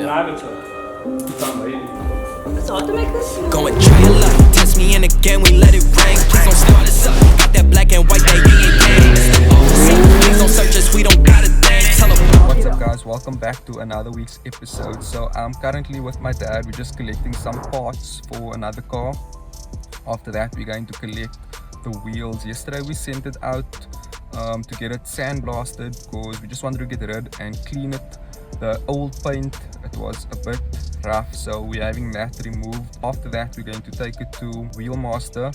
It's hard to make this. Go and try your luck. Test me in again, we let it rain. Please don't start us up. Got that black and white, that yin and yang. It's the old scene. Please don't search us, we don't got a thing. Tell them. What's up guys, welcome back to another week's episode. So I'm currently with my dad. We're just collecting some parts for another car. After that we're going to collect the wheels. Yesterday we sent it out to get it sandblasted because we just wanted to get rid and clean it. The old paint, it was a bit rough, so we're having that removed. After that we're going to take it to Wheelmaster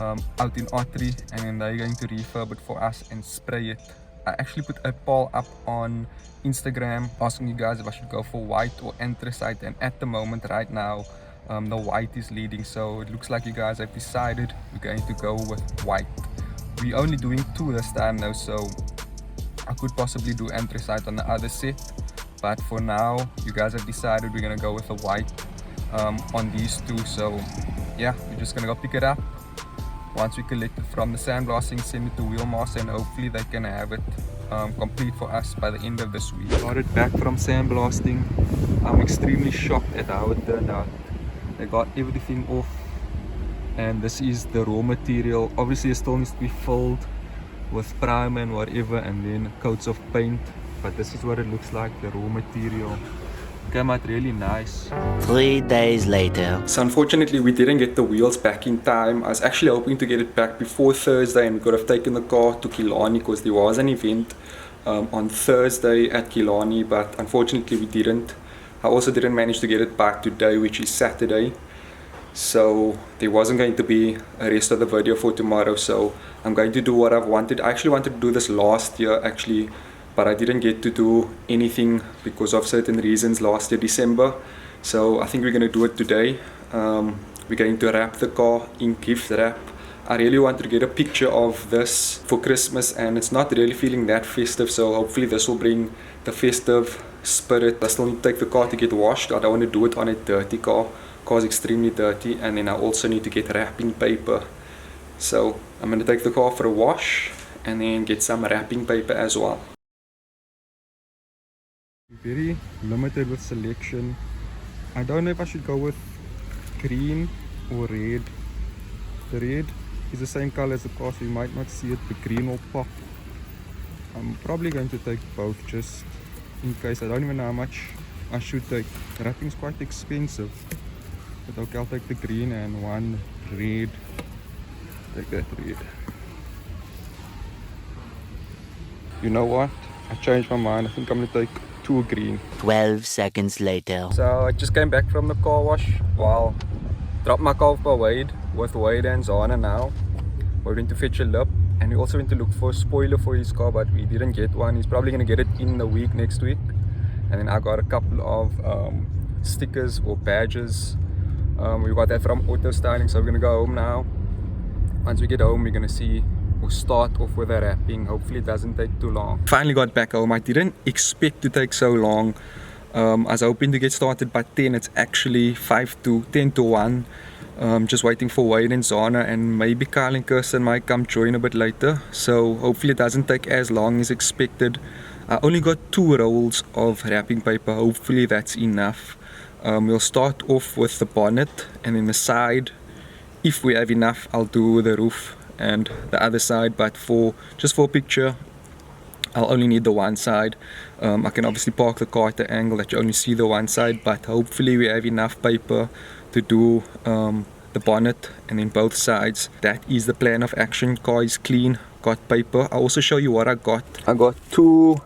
out in Ottery, and then they're going to refurb it for us and spray it. I actually put a poll up on Instagram asking you guys if I should go for white or anthracite, and at the moment right now the white is leading, so it looks like you guys have decided we're going to go with white. We're only doing two this time though, so I could possibly do anthracite on the other set, but for now you guys have decided we're gonna go with a white on these two. So yeah, we're just gonna go pick it up. Once we collect it from the sandblasting, send it to Wheelmaster, and hopefully they can have it complete for us by the end of this week. Started back from sandblasting. I'm extremely shocked at how it turned out. They got everything off, and this is the raw material. Obviously it still needs to be filled with primer and whatever, and then coats of paint, but this is what it looks like. The raw material came out really nice. 3 days later. So unfortunately we didn't get the wheels back in time. I was actually hoping to get it back before Thursday, and we could have taken the car to Killarney because there was an event on Thursday at Killarney, but unfortunately we didn't. I also didn't manage to get it back today, which is Saturday, so there wasn't going to be a rest of the video for tomorrow. So I'm going to do what I've wanted. I actually wanted to do this last year actually, but I didn't get to do anything because of certain reasons last year December. So I think we're going to do it today. We're going to wrap the car in gift wrap. I really wanted to get a picture of this for Christmas, and it's not really feeling that festive, so hopefully this will bring the festive spirit. I still need to take the car to get washed. I don't want to do it on a dirty car. The car is extremely dirty, and then I also need to get wrapping paper. So I'm going to take the car for a wash and then get some wrapping paper as well. Very limited with selection. I don't know if I should go with green or red. The red is the same color as the car, so you might not see it. The green will pop. I'm probably going to take both just in case. I don't even know how much I should take. The wrapping is quite expensive, but okay, I'll take the green and one red. Take that red. You know what? I changed my mind. I think I'm gonna take two green. 12 seconds later. So I just came back from the car wash. Wow. Dropped my car off by Wade with Wade and Zana now. We're going to fetch a lip, and we also went to look for a spoiler for his car, but we didn't get one. He's probably going to get it in the week next week. And then I got a couple of stickers or badges. We got that from Auto Styling, so we're going to go home now. Once we get home, we're going to see, we'll start off with the wrapping. Hopefully it doesn't take too long. Finally got back home. I didn't expect to take so long. I was hoping to get started by 10. It's actually 10 to 1. Just waiting for Wade and Zana, and maybe Kyle and Kirsten might come join a bit later. So hopefully it doesn't take as long as expected. I only got 2 rolls of wrapping paper. Hopefully that's enough. We'll start off with the bonnet, and then the side, if we have enough, I'll do the roof and the other side, but just for a picture I'll only need the one side. I can obviously park the car at the angle that you only see the one side, but hopefully we have enough paper to do the bonnet and then both sides. That is the plan of action. Car is clean, got paper. I'll also show you what I got. I got two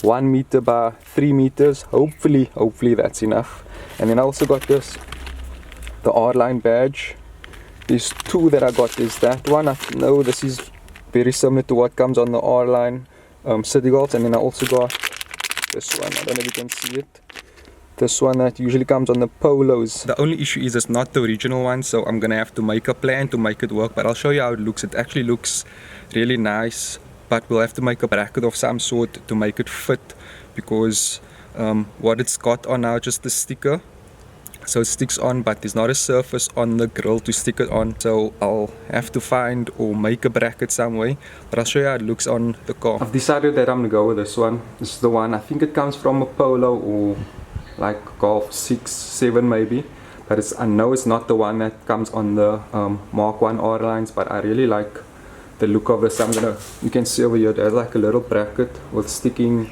1 meter by 3 meters. Hopefully that's enough. And then I also got this, the R-line badge. There's 2 that I got. There's that one. I know this is very similar to what comes on the R-line City Golf, and then I also got this one. I don't know if you can see it. This one that usually comes on the Polos. The only issue is it's not the original one, so I'm gonna have to make a plan to make it work, but I'll show you how it looks. It actually looks really nice, but we'll have to make a bracket of some sort to make it fit, because what it's got on now, just the sticker, so it sticks on, but there's not a surface on the grill to stick it on, so I'll have to find or make a bracket some way, but I'll show you how it looks on the car. I've decided that I'm gonna go with this one. This is the one. I think it comes from a Polo or like Golf 6, 7 maybe. But I know it's not the one that comes on the Mark 1 R lines, but I really like the look of this. You can see over here there's like a little bracket with sticking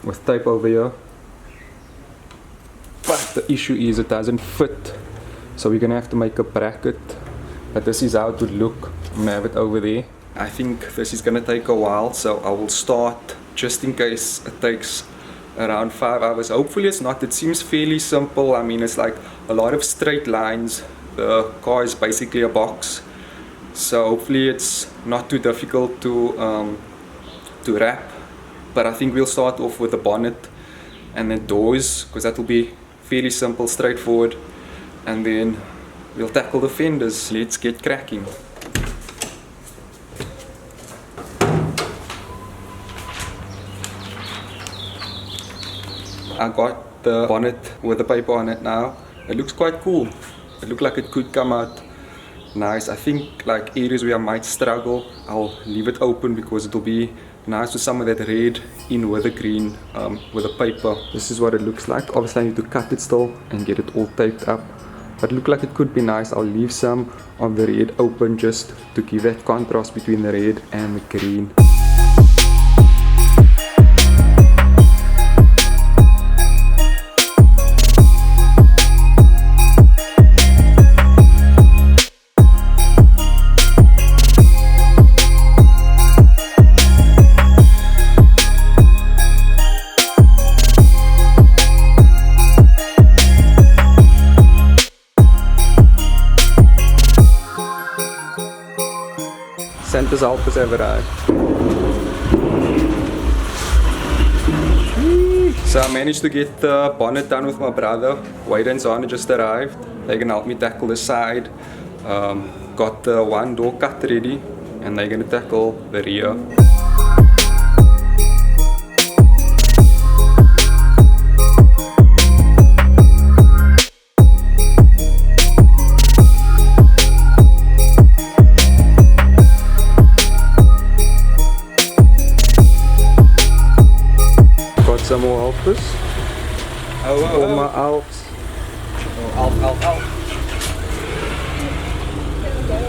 with tape over here. But the issue is it doesn't fit, so we're gonna have to make a bracket. But this is how it would look. I'm gonna have it over there. I think this is gonna take a while, so I will start just in case it takes around 5 hours. Hopefully it's not. It seems fairly simple. I mean, it's like a lot of straight lines. The car is basically a box, so hopefully it's not too difficult to wrap. But I think we'll start off with the bonnet and then doors, because that will be fairly simple, straightforward, and then we'll tackle the fenders. Let's get cracking. I got the bonnet with the paper on it now. It looks quite cool. It looks like it could come out nice. I think like areas where I might struggle, I'll leave it open because it'll be nice with some of that red in with the green with the paper. This is what it looks like. Obviously I need to cut it still and get it all taped up, but it looks like it could be nice. I'll leave some of the red open just to give that contrast between the red and the green. Santa's help has arrived. So I managed to get the bonnet done with my brother. Wade and Zana just arrived. They're gonna help me tackle the side. Got the one door cut ready, and they're gonna tackle the rear. Some more helpers. All my Alps. Alp.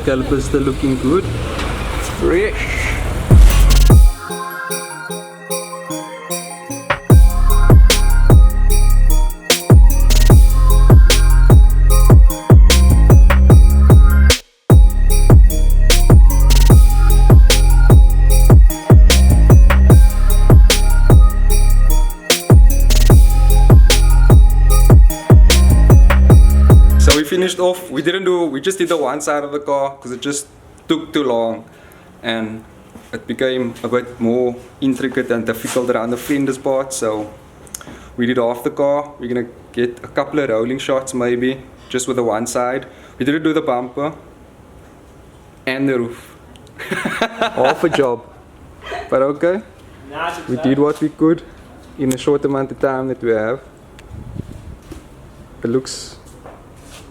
Calipers still looking good. Fresh. Finished off. We just did the one side of the car because it just took too long and it became a bit more intricate and difficult around the fenders part, so we did half the car. We're gonna get a couple of rolling shots maybe just with the one side. We didn't do the bumper and the roof. Half a job, but okay, we did what we could in a short amount of time that we have. It looks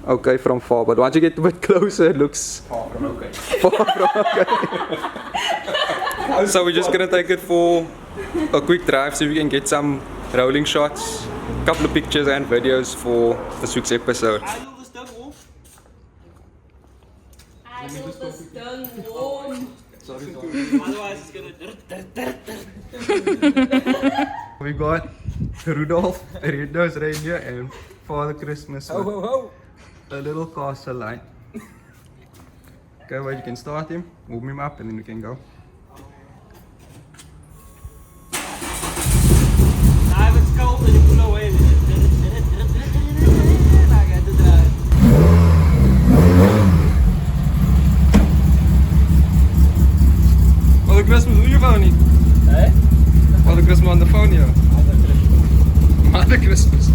okay from far, but once you get a bit closer, it looks far from okay. So we're just gonna take it for a quick drive so we can get some rolling shots, a couple of pictures and videos for this week's episode. Otherwise it's gonna. We got Rudolph, the red-nosed reindeer, and Father Christmas. A little castle line. Okay, well, you can start him, move him up, and then we can go. Now if it's cold, then you pull away. Father Christmas, hoe je phone niet? Hey? Father Christmas on the phone, yeah. Mother Christmas.